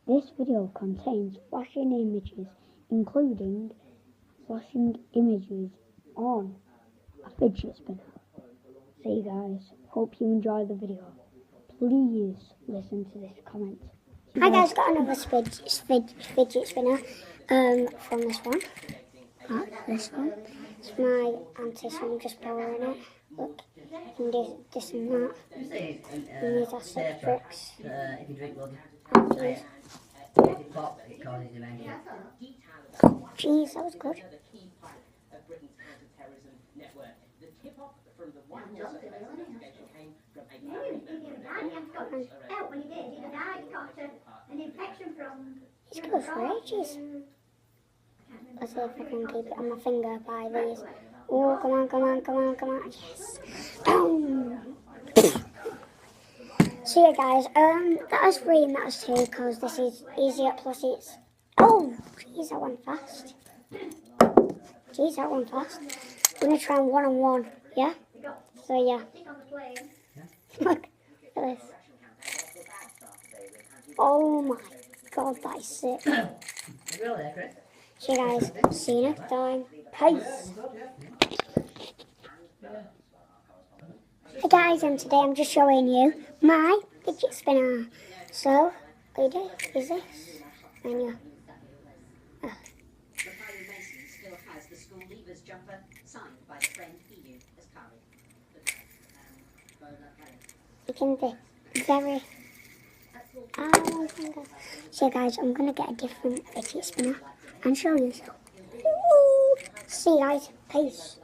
This video contains flashing images, including flashing images on a fidget spinner. So you guys, hope you enjoy the video. Please listen to this comment. Hi guys, got another fidget spinner from this one. This one. It's my auntie, so I'm just borrowing it. Look, you can do this and that. And these are 6 bricks. If you drink blood, Jeez. if it pops, it causes dementia. Jeez, that was good. He's good for ages. Let's see if I can keep it on my finger by these. Oh, come on, come on, come on, come on. Yes. So yeah guys, that was 3 and that was 2 because this is easier, plus it's... Oh, jeez, that went fast. Jeez, that went fast. I'm going to try 1-on-1, yeah? So yeah. Look at this. Oh my god, that is sick. So guys, see you next time. Peace. Hey guys, and today I'm just showing you my fidget spinner. So, what you do is this, and you... You can be very... So guys, I'm going to get a different fidget spinner and show you. See you guys. Peace.